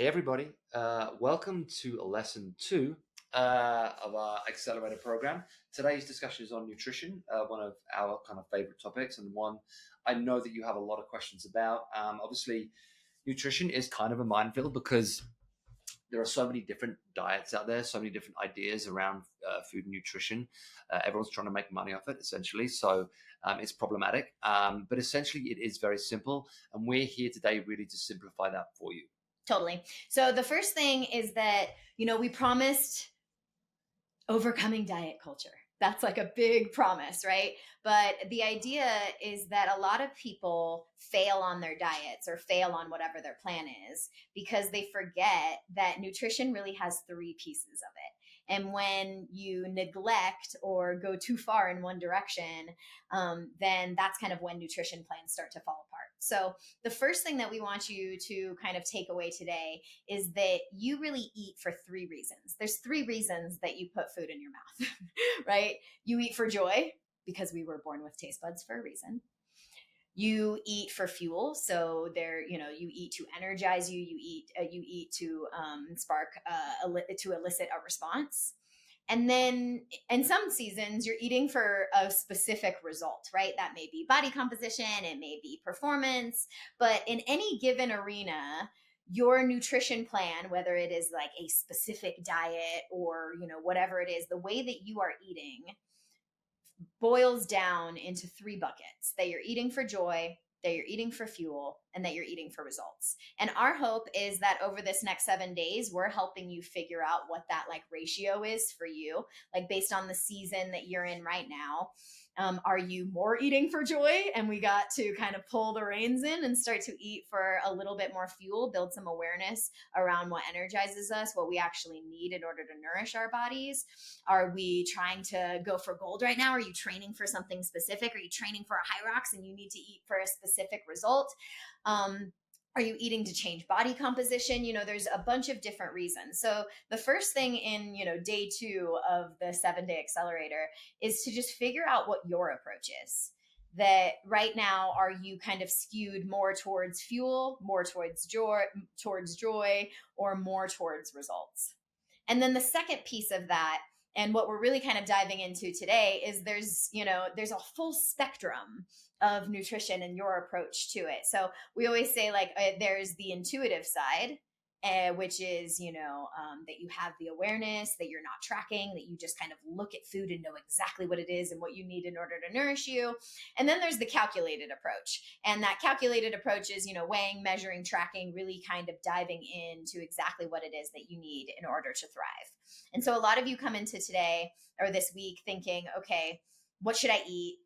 Hey everybody, welcome to lesson 2 of our accelerator program. Today's discussion is on nutrition, one of our kind of favorite topics, and one I know that you have a lot of questions about. Obviously, nutrition is kind of a minefield because there are so many different diets out there, so many different ideas around food and nutrition. Everyone's trying to make money off it, essentially. So it's problematic. But essentially, it is very simple. And we're here today really to simplify that for you. Totally. So the first thing is that, we promised overcoming diet culture. That's like a big promise, right? But the idea is that a lot of people fail on their diets or fail on whatever their plan is because they forget that nutrition really has 3 pieces of it. And when you neglect or go too far in one direction, then that's kind of when nutrition plans start to fall apart. So the first thing that we want you to kind of take away today is that you really eat for 3 reasons. There's 3 reasons that you put food in your mouth, right? You eat for joy because we were born with taste buds for a reason. You eat for fuel, so you eat to energize you. You eat to to elicit a response. And then in some seasons, you're eating for a specific result, right? That may be body composition, it may be performance, but in any given arena, your nutrition plan, whether it is like a specific diet or, whatever it is, the way that you are eating boils down into 3 buckets: that you're eating for joy, that you're eating for fuel, and that you're eating for results. And our hope is that over this next 7 days, we're helping you figure out what that like ratio is for you, like based on the season that you're in right now. Are you more eating for joy? And we got to kind of pull the reins in and start to eat for a little bit more fuel, build some awareness around what energizes us, what we actually need in order to nourish our bodies. Are we trying to go for gold right now? Are you training for something specific? Are you training for a high rocks and you need to eat for a specific result? Are you eating to change body composition? There's a bunch of different reasons. So the first thing in, day 2 of the 7-day accelerator is to just figure out what your approach is. That right now, are you kind of skewed more towards fuel, more towards joy, or more towards results? And then the second piece of that, and what we're really kind of diving into today, is there's a full spectrum of nutrition and your approach to it. So we always say there's the intuitive side, which is, that you have the awareness, that you're not tracking, that you just kind of look at food and know exactly what it is and what you need in order to nourish you. And then there's the calculated approach. And that calculated approach is, weighing, measuring, tracking, really kind of diving into exactly what it is that you need in order to thrive. And so a lot of you come into today or this week thinking, okay, what should I eat?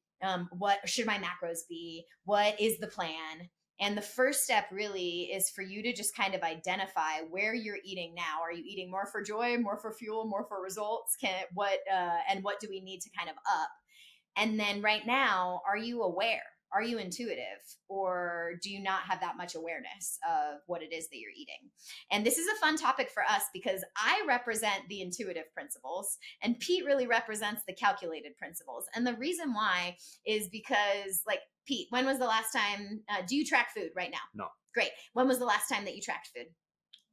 What should my macros be? What is the plan? And the first step really is for you to just kind of identify where you're eating now. Are you eating more for joy, more for fuel, more for results? And what do we need to kind of up? And then right now, are you aware? Are you intuitive? Or do you not have that much awareness of what it is that you're eating? And this is a fun topic for us because I represent the intuitive principles and Pete really represents the calculated principles. And the reason why is because, Pete, when was the last time, do you track food right now? No. Great. When was the last time that you tracked food?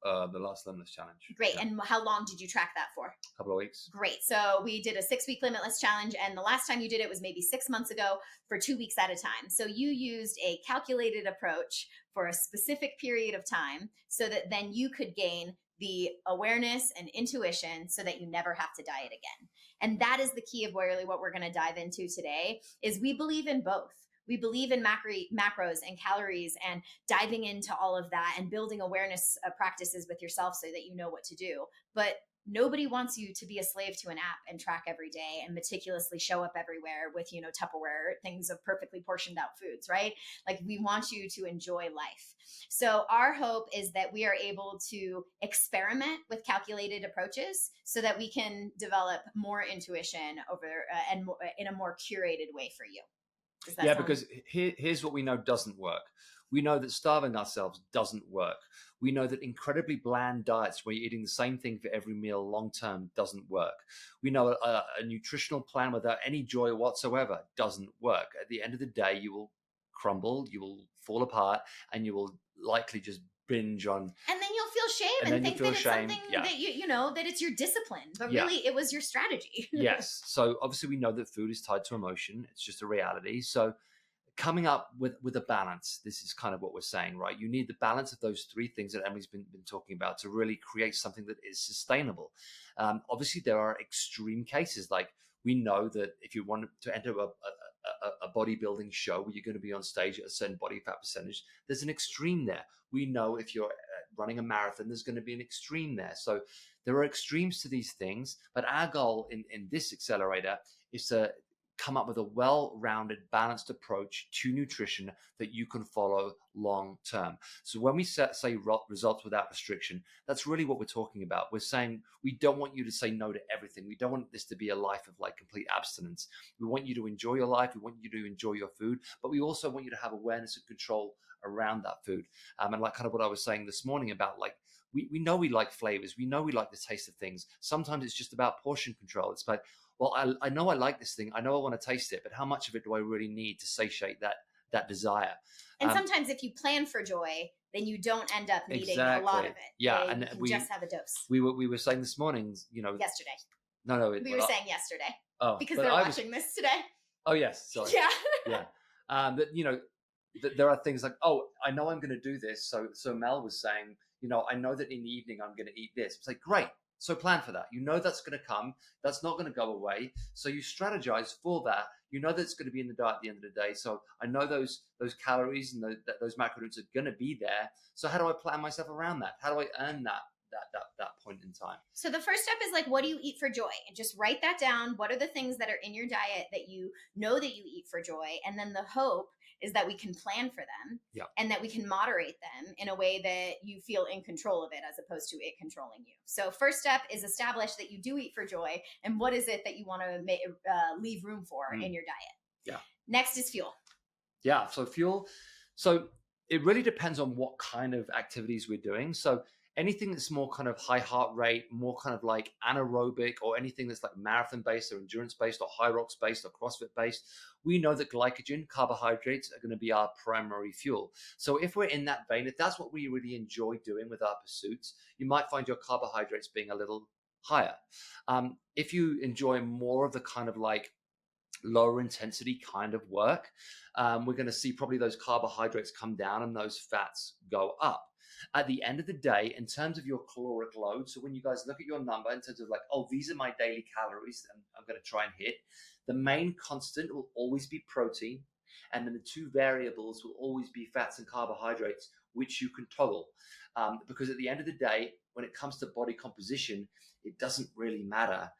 The last limitless challenge. Great. Yeah. And how long did you track that for? A couple of weeks. Great. So we did a 6-week limitless challenge, and the last time you did it was maybe 6 months ago for 2 weeks at a time. So you used a calculated approach for a specific period of time so that then you could gain the awareness and intuition so that you never have to diet again. And that is the key of really what we're going to dive into today. Is we believe in both. We believe in macros and calories and diving into all of that and building awareness practices with yourself so that you know what to do. But nobody wants you to be a slave to an app and track every day and meticulously show up everywhere with, Tupperware, things of perfectly portioned out foods, right? We want you to enjoy life. So our hope is that we are able to experiment with calculated approaches so that we can develop more intuition and in a more curated way for you. Yeah, because here's what we know doesn't work. We know that starving ourselves doesn't work. We know that incredibly bland diets where you're eating the same thing for every meal long-term doesn't work. We know a nutritional plan without any joy whatsoever doesn't work. At the end of the day, you will crumble, you will fall apart, and you will likely just binge on. And then you'll feel shame and and then you think feel that it's shame. something Yeah. that you know, that it's your discipline, but Yeah. really it was your strategy. Yes. So obviously we know that food is tied to emotion. It's just a reality. So coming up with a balance, this is kind of what we're saying, right? You need the balance of those three things that Emily's been talking about to really create something that is sustainable. Obviously, there are extreme cases. Like we know that if you want to enter a bodybuilding show where you're going to be on stage at a certain body fat percentage, there's an extreme there. We know if you're running a marathon, there's going to be an extreme there. So there are extremes to these things, but our goal in this accelerator is to come up with a well-rounded, balanced approach to nutrition that you can follow long term. So when we say results without restriction, that's really what we're talking about. We're saying we don't want you to say no to everything. We don't want this to be a life of like complete abstinence. We want you to enjoy your life. We want you to enjoy your food, but we also want you to have awareness and control around that food. And like kind of what I was saying this morning about like, we know we like flavors. We know we like the taste of things. Sometimes it's just about portion control. It's about, well, I know I like this thing. I know I want to taste it, but how much of it do I really need to satiate that desire? And sometimes if you plan for joy, then you don't end up needing a lot of it. Yeah, and we just have a dose. We were saying this morning, yesterday. No, we were saying yesterday. Oh, because they're watching this today. Oh yes, sorry. Yeah. That that there are things like, oh, I know I'm going to do this. So Mel was saying, I know that in the evening I'm going to eat this. It's like, great. So plan for that. That's going to come. That's not going to go away. So you strategize for that. That it's going to be in the diet at the end of the day. So I know those calories and those macronutrients are going to be there. So how do I plan myself around that? How do I earn that point in time? So the first step is like, what do you eat for joy? And just write that down. What are the things that are in your diet that you know that you eat for joy? And then the hope is that we can plan for them, and that we can moderate them in a way that you feel in control of it as opposed to it controlling you. So first step is establish that you do eat for joy, and what is it that you want to leave room for in your diet. Yeah. Next is fuel. Yeah. So fuel. So it really depends on what kind of activities we're doing. So anything that's more kind of high heart rate, more kind of like anaerobic, or anything that's like marathon based or endurance based or high rocks based or CrossFit based, we know that glycogen, carbohydrates are going to be our primary fuel. So if we're in that vein, if that's what we really enjoy doing with our pursuits, you might find your carbohydrates being a little higher. If you enjoy more of the kind of like lower intensity kind of work, we're going to see probably those carbohydrates come down and those fats go up. At the end of the day, in terms of your caloric load, so when you guys look at your number in terms of like, oh, these are my daily calories I'm going to try and hit, the main constant will always be protein, and then the two variables will always be fats and carbohydrates, which you can toggle. Because at the end of the day, when it comes to body composition, it doesn't really matter.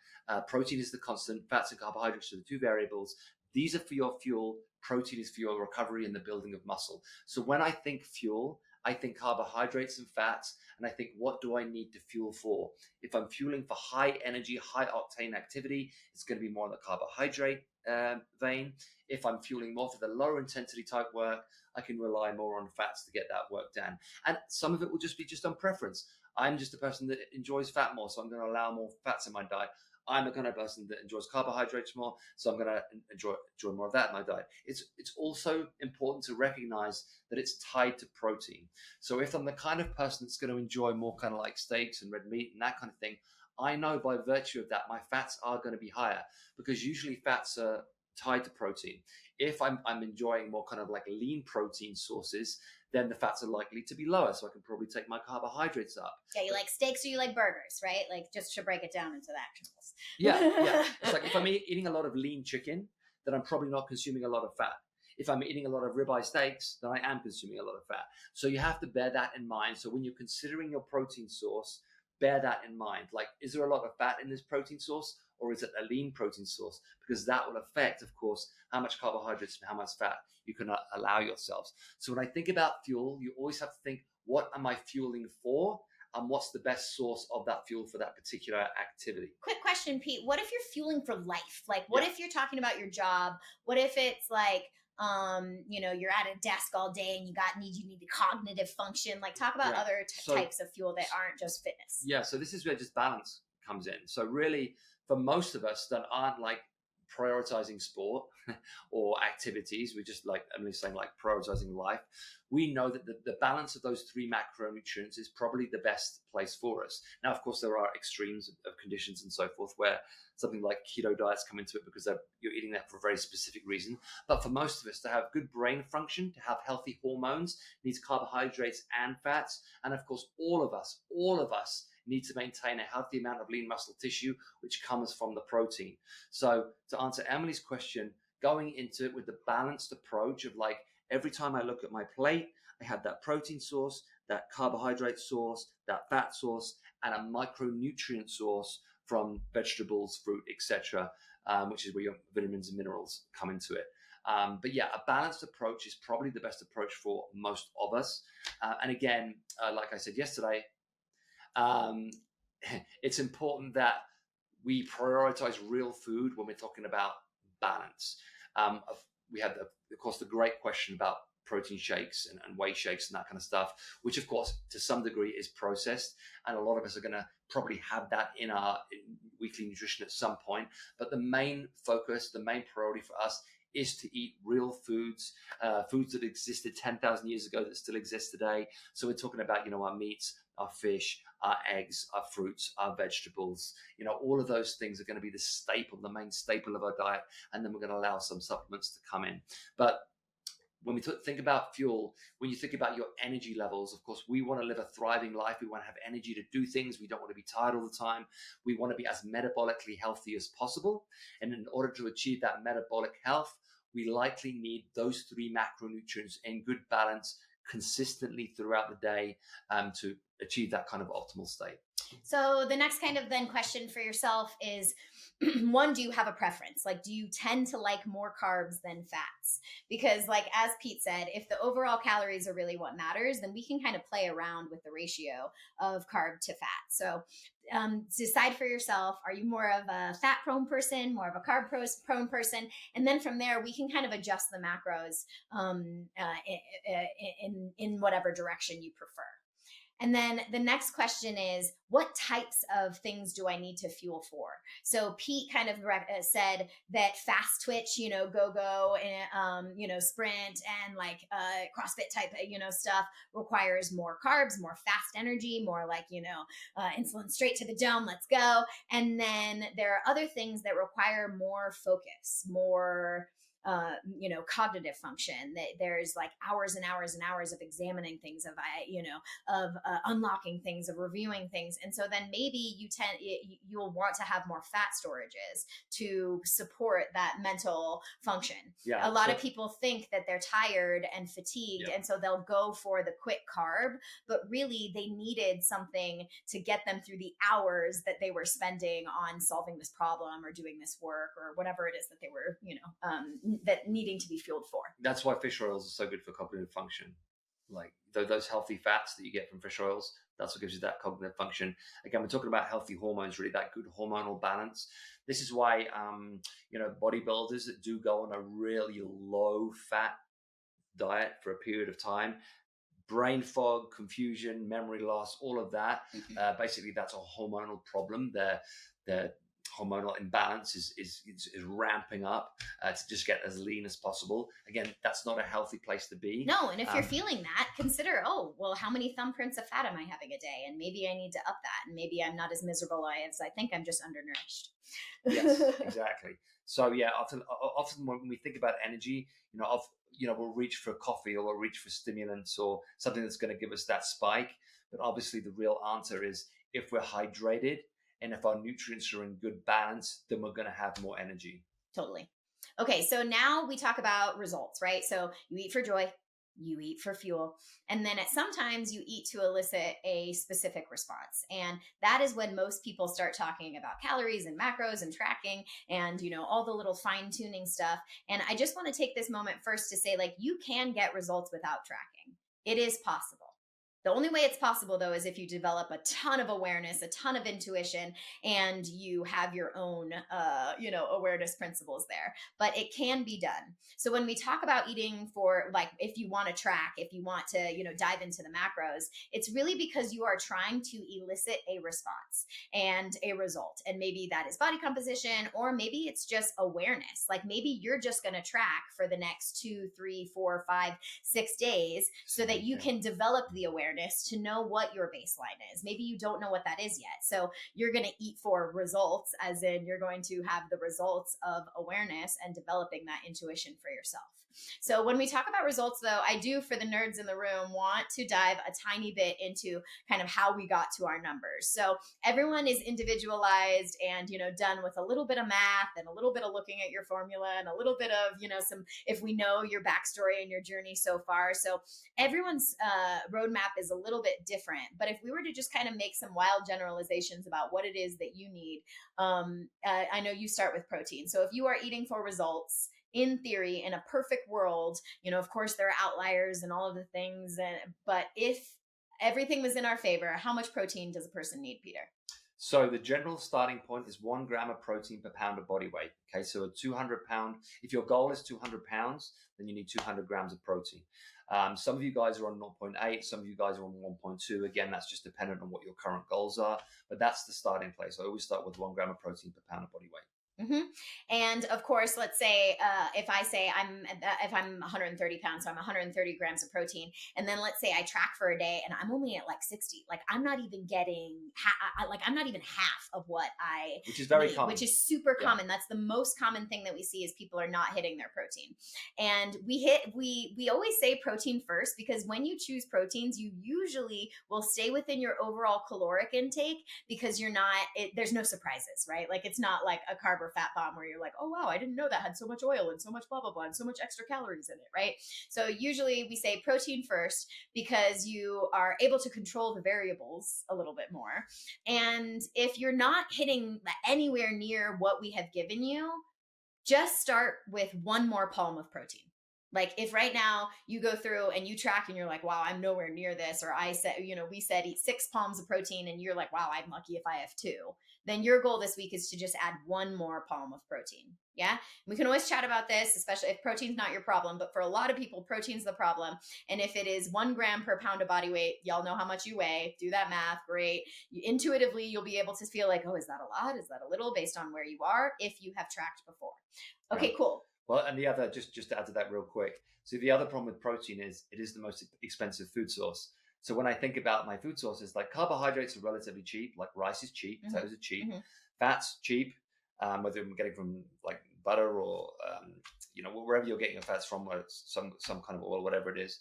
Protein is the constant, fats and carbohydrates are the two variables. These are for your fuel. Protein is for your recovery and the building of muscle. So when I think fuel, I think carbohydrates and fats, and I think, what do I need to fuel for? If I'm fueling for high energy, high octane activity, it's going to be more in the carbohydrate vein. If I'm fueling more for the lower intensity type work, I can rely more on fats to get that work done. And some of it will just be just on preference. I'm just a person that enjoys fat more, so I'm going to allow more fats in my diet. I'm the kind of person that enjoys carbohydrates more, so I'm going to enjoy more of that in my diet. It's also important to recognize that it's tied to protein. So if I'm the kind of person that's going to enjoy more kind of like steaks and red meat and that kind of thing, I know by virtue of that, my fats are going to be higher, because usually fats are tied to protein. If I'm enjoying more kind of like lean protein sources, then the fats are likely to be lower. So I can probably take my carbohydrates up. Yeah, you like steaks or you like burgers, right? Like, just to break it down into the actionables. Yeah. It's like if I'm eating a lot of lean chicken, then I'm probably not consuming a lot of fat. If I'm eating a lot of ribeye steaks, then I am consuming a lot of fat. So you have to bear that in mind. So when you're considering your protein source, bear that in mind. Like, is there a lot of fat in this protein source, or is it a lean protein source? Because that will affect, of course, how much carbohydrates and how much fat you can allow yourselves. So when I think about fuel, you always have to think, what am I fueling for? And what's the best source of that fuel for that particular activity? Quick question, Pete. What if you're fueling for life? Like, what if you're talking about your job? What if it's like, you're at a desk all day and you need the cognitive function? Like, talk about other types of fuel that aren't just fitness. Yeah. So this is where just balance comes in. So really, for most of us that aren't like prioritizing sport or activities, we're just like Emily saying, like prioritizing life. We know that the balance of those three macronutrients is probably the best place for us. Now, of course, there are extremes of conditions and so forth where something like keto diets come into it because you're eating that for a very specific reason. But for most of us, to have good brain function, to have healthy hormones, needs carbohydrates and fats. And of course, all of us need to maintain a healthy amount of lean muscle tissue, which comes from the protein. So to answer Emily's question, going into it with the balanced approach of like, every time I look at my plate, I have that protein source, that carbohydrate source, that fat source, and a micronutrient source from vegetables, fruit, etc., which is where your vitamins and minerals come into it. But yeah, a balanced approach is probably the best approach for most of us. And again, like I said yesterday, it's important that we prioritize real food when we're talking about balance. We had, of course, the great question about protein shakes and whey shakes and that kind of stuff, which of course to some degree is processed, and a lot of us are going to probably have that in our weekly nutrition at some point. But the main focus, the main priority for us is to eat real foods, foods that existed 10,000 years ago that still exist today. So we're talking about, our meats, our fish, our eggs, our fruits, our vegetables. All of those things are going to be the main staple of our diet. And then we're going to allow some supplements to come in. But when we think about fuel, when you think about your energy levels, of course, we want to live a thriving life. We want to have energy to do things. We don't want to be tired all the time. We want to be as metabolically healthy as possible. And in order to achieve that metabolic health, we likely need those 3 macronutrients in good balance consistently throughout the day to achieve that kind of optimal state. So the next kind of then question for yourself is, one, do you have a preference? Like, do you tend to like more carbs than fats? Because like, as Pete said, if the overall calories are really what matters, then we can kind of play around with the ratio of carb to fat. So decide for yourself, are you more of a fat prone person, more of a carb prone person? And then from there, we can kind of adjust the macros in whatever direction you prefer. And then the next question is, what types of things do I need to fuel for? So Pete kind of said that fast twitch, go, and, sprint and like CrossFit type, stuff requires more carbs, more fast energy, more like, insulin straight to the dome, let's go. And then there are other things that require more focus, more cognitive function, that there's like hours and hours and hours of examining things, of unlocking things, of reviewing things. And so then maybe you'll want to have more fat storages to support that mental function. Yeah, a lot of people think that they're tired and fatigued, and so they'll go for the quick carb, but really they needed something to get them through the hours that they were spending on solving this problem or doing this work or whatever it is that they were, that needing to be fueled for. That's why fish oils are so good for cognitive function. Like those healthy fats that you get from fish oils, that's what gives you that cognitive function. Again, we're talking about healthy hormones, really that good hormonal balance. This is why, bodybuilders that do go on a really low fat diet for a period of time, brain fog, confusion, memory loss, all of that. Basically, that's a hormonal problem. Their hormonal imbalance is ramping up to just get as lean as possible. Again, that's not a healthy place to be. No, and if you're feeling that, consider, how many thumbprints of fat am I having a day? And maybe I need to up that. And maybe I'm not as miserable as I think. I'm just undernourished. Yes, exactly. So yeah, often when we think about energy, we'll reach for coffee or we'll reach for stimulants or something that's going to give us that spike. But obviously the real answer is, if we're hydrated and if our nutrients are in good balance, then we're going to have more energy. Totally. Okay, so now we talk about results, right? So you eat for joy, you eat for fuel, and then sometimes you eat to elicit a specific response. And that is when most people start talking about calories and macros and tracking and, all the little fine tuning stuff. And I just want to take this moment first to say, like, you can get results without tracking. It is possible. The only way it's possible, though, is if you develop a ton of awareness, a ton of intuition, and you have your own, awareness principles there. But it can be done. So when we talk about eating for, like, if you want to track, if you want to, dive into the macros, it's really because you are trying to elicit a response and a result. And maybe that is body composition, or maybe it's just awareness. Like maybe you're just going to track for the next 2, 3, 4, 5, 6 days so that you can develop the awareness awareness to know what your baseline is. Maybe you don't know what that is yet. So you're going to eat for results, as in you're going to have the results of awareness and developing that intuition for yourself. So when we talk about results, though, I do, for the nerds in the room, want to dive a tiny bit into kind of how we got to our numbers. So everyone is individualized and, done with a little bit of math and a little bit of looking at your formula and a little bit of, some, if we know your backstory and your journey so far. So everyone's roadmap is a little bit different. But if we were to just kind of make some wild generalizations about what it is that you need, I know you start with protein. So if you are eating for results, in theory, in a perfect world, of course there are outliers and all of the things, but if everything was in our favor, how much protein does a person need, Pieter? So the general starting point is 1 gram of protein per pound of body weight. Okay, so a 200 pound, if your goal is 200 pounds, then you need 200 grams of protein. Some of you guys are on 0.8, some of you guys are on 1.2. Again, that's just dependent on what your current goals are, but that's the starting place. I always start with 1 gram of protein per pound of body weight. Mm-hmm. And of course, let's say if I'm 130 pounds, so I'm 130 grams of protein, and then let's say I track for a day and I'm only at like 60, like I'm not even getting I'm not even half of what I which is very need, common, which is super common. That's the most common thing that we see is people are not hitting their protein. And we always say protein first, because when you choose proteins, you usually will stay within your overall caloric intake, because there's no surprises, right? Like it's not like a carb or fat bomb where you're like, oh wow, I didn't know that had so much oil and so much blah blah blah and so much extra calories in it, right? So usually we say protein first, because you are able to control the variables a little bit more. And if you're not hitting anywhere near what we have given you, just start with 1 more palm of protein. Like if right now you go through and you track and you're like, wow, I'm nowhere near this, or I said, we said eat 6 palms of protein and you're like, wow, I'm lucky if I have 2, then your goal this week is to just add 1 more palm of protein. Yeah. We can always chat about this, especially if protein's not your problem, but for a lot of people, protein's the problem. And if it is 1 gram per pound of body weight, y'all know how much you weigh, do that math. Great. Intuitively, you'll be able to feel like, oh, is that a lot? Is that a little, based on where you are, if you have tracked before. Okay, cool. Well, and the other, just to add to that real quick. So the other problem with protein is it is the most expensive food source. So when I think about my food sources, like carbohydrates are relatively cheap, like rice is cheap, potatoes are cheap, fats cheap, whether I'm getting from like butter or, wherever you're getting your fats from, or some kind of oil, whatever it is,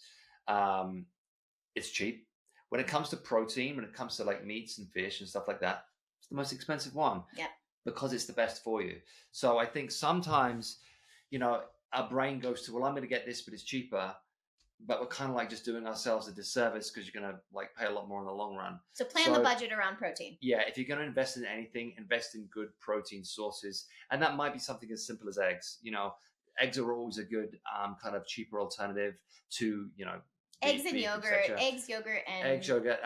it's cheap. When it comes to protein, when it comes to like meats and fish and stuff like that, it's the most expensive one. Yeah. Because it's the best for you. So I think sometimes, our brain goes to, well, I'm going to get this, but it's cheaper. But we're kind of like just doing ourselves a disservice, because you're going to like pay a lot more in the long run. So plan the budget around protein. Yeah. If you're going to invest in anything, invest in good protein sources. And that might be something as simple as eggs. Eggs are always a good kind of cheaper alternative to, eggs and yogurt, eggs, yogurt,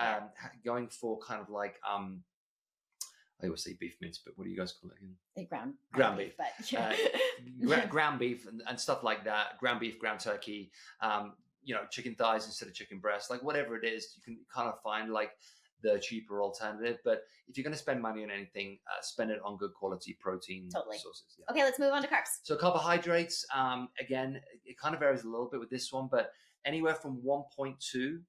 going for kind of like, I always say beef mince, but what do you guys call it again? Ground beef. But ground beef and stuff like that. Ground beef, ground turkey, chicken thighs instead of chicken breast, like whatever it is, you can kind of find like the cheaper alternative. But if you're going to spend money on anything, spend it on good quality protein sources. Yeah. Okay, let's move on to carbs. So carbohydrates, again, it kind of varies a little bit with this one, but anywhere from 1.2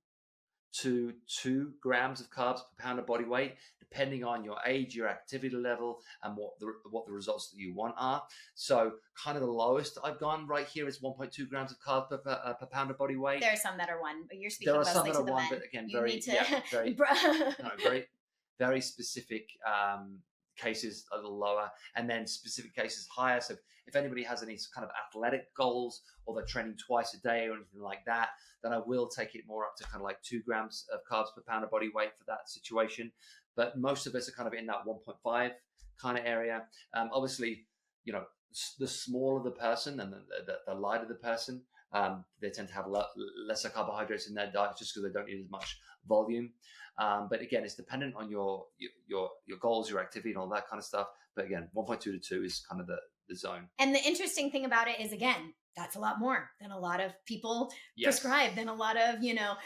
to 2 grams of carbs per pound of body weight, depending on your age, your activity level, and what the results that you want are. So kind of the lowest I've gone right here is 1.2 grams of carbs per pound of body weight. There are some that are 1, but you're speaking about some that are 1, but again, very very specific cases a little lower, and then specific cases higher. So if anybody has any kind of athletic goals, or they're training twice a day or anything like that, then I will take it more up to kind of like 2 grams of carbs per pound of body weight for that situation. But most of us are kind of in that 1.5 kind of area. Obviously, the smaller the person and the lighter the person, they tend to have lesser carbohydrates in their diet, just because they don't need as much volume. But again, it's dependent on your goals, your activity, and all that kind of stuff. But again, 1.2 to 2 is kind of the zone. And the interesting thing about it is, again, that's a lot more than a lot of people Yes. prescribe, than a lot of,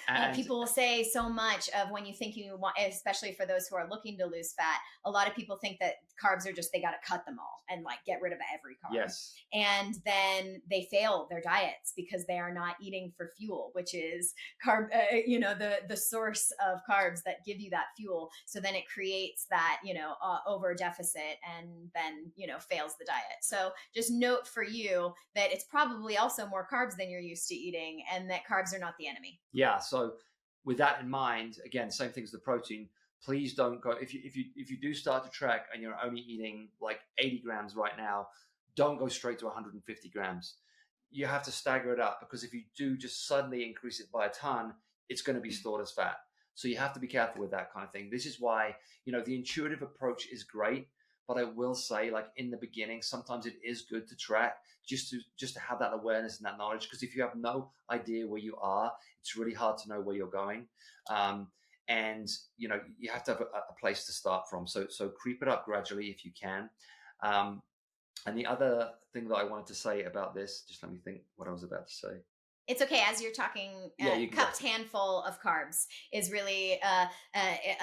And people will say so much of when you think you want, especially for those who are looking to lose fat, a lot of people think that carbs are just, they got to cut them all and like get rid of every carb. yes, And then they fail their diets because they are not eating for fuel, which is carb, the source of carbs that give you that fuel. So then it creates that, over deficit, and then, fails the diet. So just note for you that it's probably also more carbs than you're used to eating, and that carbs are not the enemy. yeah. So with that in mind, again, same thing as the protein. Please don't go if you do start to track and you're only eating like 80 grams right now. Don't go straight to 150 grams. You have to stagger it up, because if you do just suddenly increase it by a ton, it's going to be stored as fat. So you have to be careful with that kind of thing. This is why, the intuitive approach is great, but I will say, like in the beginning, sometimes it is good to track just to have that awareness and that knowledge. Because if you have no idea where you are, it's really hard to know where you're going. And you have to have a place to start from. So creep it up gradually if you can. And the other thing that I wanted to say about this, just let me think what I was about to say. It's okay. As you're talking, cupped handful of carbs is really,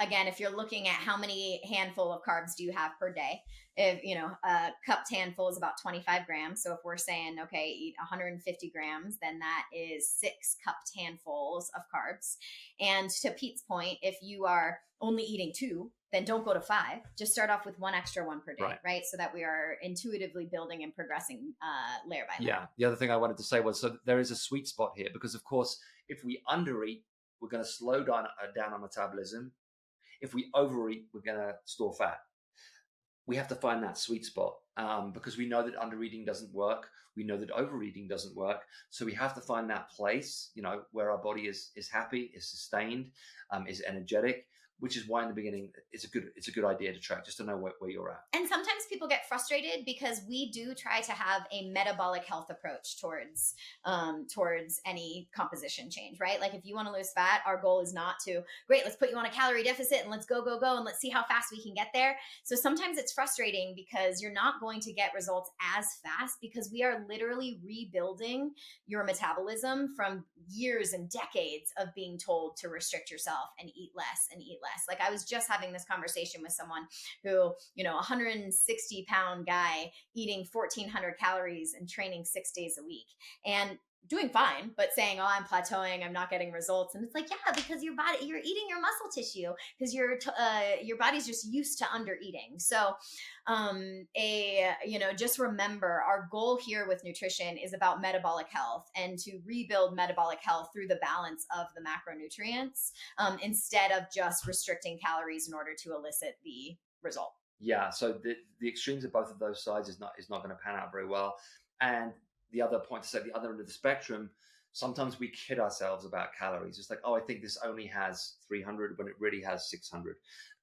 again, if you're looking at how many handful of carbs do you have per day, if, a cupped handful is about 25 grams. So if we're saying, okay, eat 150 grams, then that is 6 cupped handfuls of carbs. And to Pete's point, if you are only eating 2, then don't go to 5. Just start off with 1 extra one per day, right? So that we are intuitively building and progressing layer by layer. Yeah. The other thing I wanted to say was, so there is a sweet spot here, because of course, if we undereat, we're going to slow down our metabolism. If we overeat, we're going to store fat. We have to find that sweet spot, because we know that undereating doesn't work. We know that overeating doesn't work. So we have to find that place, where our body is happy, is sustained, is energetic. Which is why in the beginning it's a good idea to track, just to know where you're at. And sometimes people get frustrated because we do try to have a metabolic health approach towards any composition change, right? Like if you want to lose fat, our goal is not to, great, let's put you on a calorie deficit and let's go and let's see how fast we can get there. So sometimes it's frustrating because you're not going to get results as fast, because we are literally rebuilding your metabolism from years and decades of being told to restrict yourself and eat less and eat less. Like I was just having this conversation with someone who, 160-pound guy eating 1,400 calories and training 6 days a week and doing fine, but saying, oh, I'm plateauing, I'm not getting results. And it's like, yeah, because you're eating your muscle tissue, because your body's just used to under eating. So, just remember, our goal here with nutrition is about metabolic health, and to rebuild metabolic health through the balance of the macronutrients, instead of just restricting calories in order to elicit the result. Yeah. So the extremes of both of those sides is not going to pan out very well. And the other point to say, the other end of the spectrum, sometimes we kid ourselves about calories. It's like, oh, I think this only has 300 when it really has 600.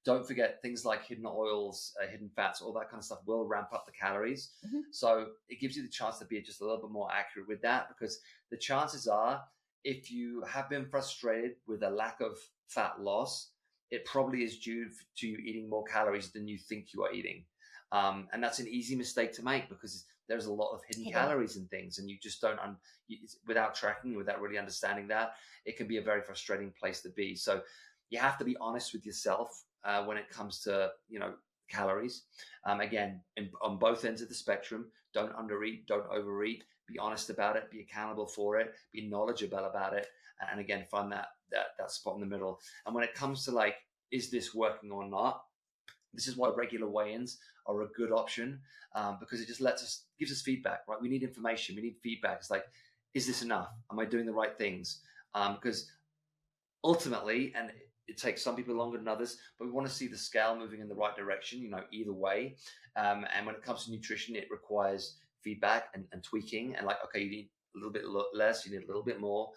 Don't forget things like hidden oils, hidden fats, all that kind of stuff will ramp up the calories. Mm-hmm. So it gives you the chance to be just a little bit more accurate with that, because the chances are, if you have been frustrated with a lack of fat loss, it probably is due to you eating more calories than you think you are eating. And that's an easy mistake to make, because there's a lot of hidden calories in things, and you just don't, without tracking, without really understanding that, it can be a very frustrating place to be. So you have to be honest with yourself when it comes to, calories. Again, on both ends of the spectrum, don't undereat, don't overeat, be honest about it, be accountable for it, be knowledgeable about it. And again, find that spot in the middle. And when it comes to like, is this working or not? This is why regular weigh-ins are a good option, because it just gives us feedback, right? We need information, we need feedback. It's like, is this enough? Am I doing the right things? Because ultimately, and it takes some people longer than others, but we want to see the scale moving in the right direction, either way. And when it comes to nutrition, it requires feedback and tweaking, and like, okay, you need a little bit less, you need a little bit more,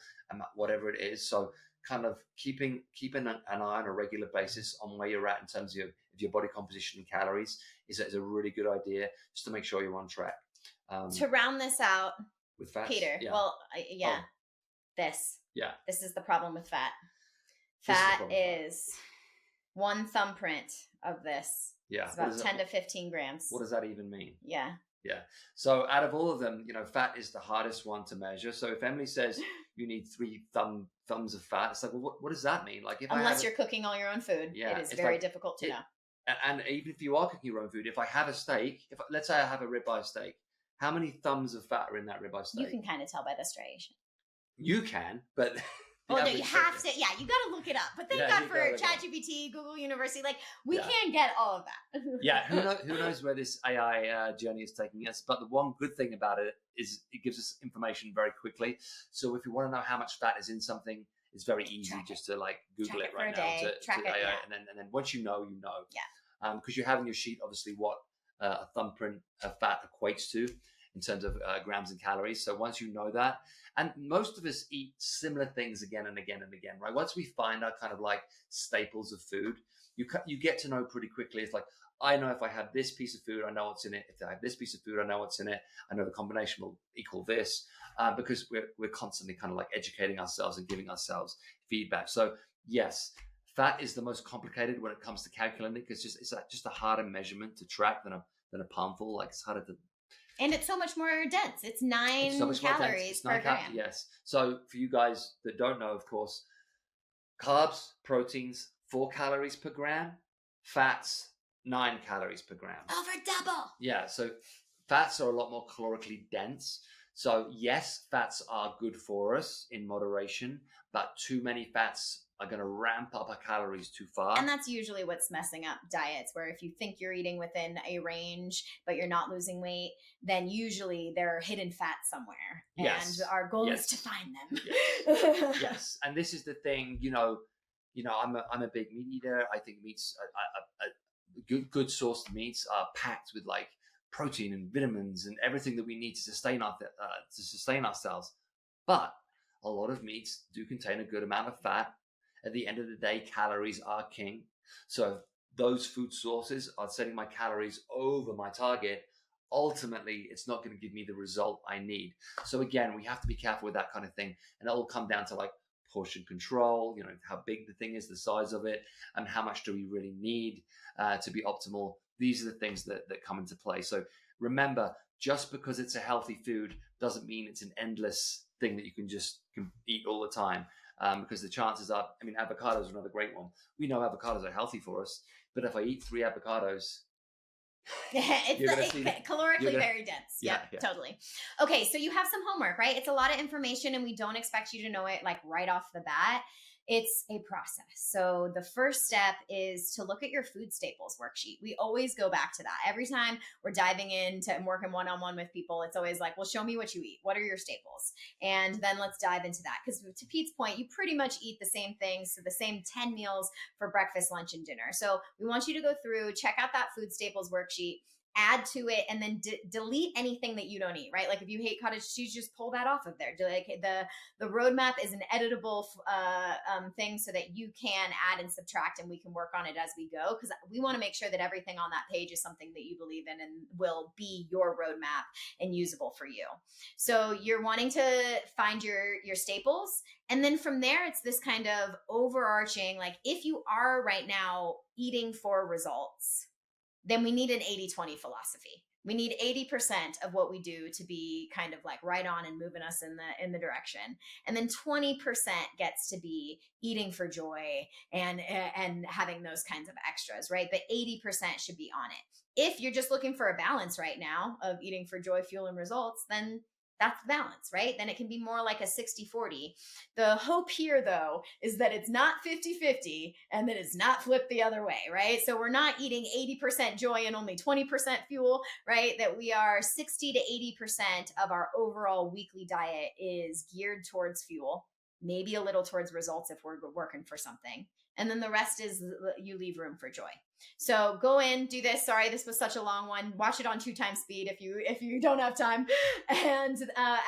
whatever it is. So kind of keeping an eye on a regular basis on where you're at in terms of your body composition and calories is a really good idea, just to make sure you're on track. To round this out with fats, Peter, this is the problem with fat. Fat is one thumbprint of this. Yeah, it's about 10 to 15 grams. What does that even mean? Yeah. Yeah. So out of all of them, fat is the hardest one to measure. So if Emylee says you need 3 thumbs of fat, it's like, well, what does that mean? Like, if unless you're cooking all your own food, yeah, it is it's very like, difficult to know. And even if you are cooking your own food, if I have a steak, let's say I have a ribeye steak, how many thumbs of fat are in that ribeye steak? You can kind of tell by the striation. You can, but well, no, you have to. Yeah, you got to look it up. But thank God for ChatGPT, Google University. Like, we can't get all of that. Yeah, who knows where this AI journey is taking us? But the one good thing about it is it gives us information very quickly. So if you want to know how much fat is in something, it's very easy just to like Google it right now to AI, and then once you know, you know. Yeah. Because you have in your sheet obviously what a thumbprint of fat equates to in terms of grams and calories. So once you know that, and most of us eat similar things again and again and again, right? Once we find our kind of like staples of food, you get to know pretty quickly. It's like, I know if I have this piece of food, I know what's in it. If I have this piece of food, I know what's in it. I know the combination will equal this, because we're constantly kind of like educating ourselves and giving ourselves feedback. So yes, fat is the most complicated when it comes to calculating it, because it's just a harder measurement to track than a palmful. Like, it's harder to. And it's so much more dense. It's 9 calories per gram. Yes. So for you guys that don't know, of course, carbs, proteins, 4 calories per gram, fats, 9 calories per gram. Over double. Yeah. So fats are a lot more calorically dense. So yes, fats are good for us in moderation, but too many fats are going to ramp up our calories too far. And that's usually what's messing up diets, where if you think you're eating within a range, but you're not losing weight, then usually there are hidden fats somewhere. Yes. And our goal is to find them. Yes. Yes. And this is the thing, I'm a big meat eater. I think meats, a good sourced meats are packed with like protein and vitamins and everything that we need to sustain ourselves. But a lot of meats do contain a good amount of fat. At the end of the day, calories are king. So if those food sources are setting my calories over my target, ultimately it's not going to give me the result I need. So again, we have to be careful with that kind of thing. And it'll come down to like portion control, how big the thing is, the size of it, and how much do we really need to be optimal. These are the things that come into play. So remember, just because it's a healthy food doesn't mean it's an endless thing that you can just eat all the time. Because the chances are, avocados are another great one. We know avocados are healthy for us, but if I eat 3 avocados, it's calorically very dense. Yeah, totally. Okay, so you have some homework, right? It's a lot of information and we don't expect you to know it like right off the bat. It's a process. So the first step is to look at your food staples worksheet. We always go back to that. Every time we're diving into and working one-on-one with people, it's always like, well, show me what you eat. What are your staples? And then let's dive into that. Because to Pete's point, you pretty much eat the same things, so the same 10 meals for breakfast, lunch, and dinner. So we want you to go through, check out that food staples worksheet, add to it, and then delete anything that you don't eat, right? Like if you hate cottage cheese, just pull that off of there. Like the roadmap is an editable thing so that you can add and subtract, and we can work on it as we go, because we want to make sure that everything on that page is something that you believe in and will be your roadmap and usable for you. So you're wanting to find your staples, and then from there, it's this kind of overarching, like if you are right now eating for results, then we need an 80-20 philosophy. We need 80% of what we do to be kind of like right on and moving us in the direction. And then 20% gets to be eating for joy and having those kinds of extras, right? But 80% should be on it. If you're just looking for a balance right now of eating for joy, fuel, and results, then that's the balance, right? Then it can be more like a 60-40. The hope here, though, is that it's not 50-50 and that it's not flipped the other way, right? So we're not eating 80% joy and only 20% fuel, right? That we are 60 to 80% of our overall weekly diet is geared towards fuel, maybe a little towards results if we're working for something. And then the rest is you leave room for joy. So go in, do this. Sorry, this was such a long one. Watch it on 2x speed if you don't have time. And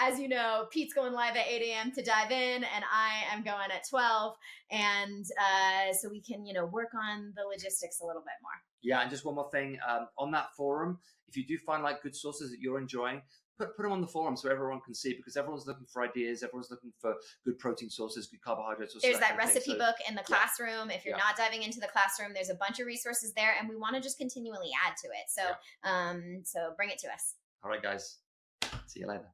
as you know, Pete's going live at 8 a.m. to dive in, and I am going at 12. And so we can, work on the logistics a little bit more. Yeah, and just one more thing. On that forum, if you do find like good sources that you're enjoying, put them on the forum so everyone can see, because everyone's looking for ideas, everyone's looking for good protein sources, good carbohydrates. There's that recipe book in the classroom. If you're not diving into the classroom, there's a bunch of resources there, and we want to just continually add to it. So, so bring it to us. All right, guys. See you later.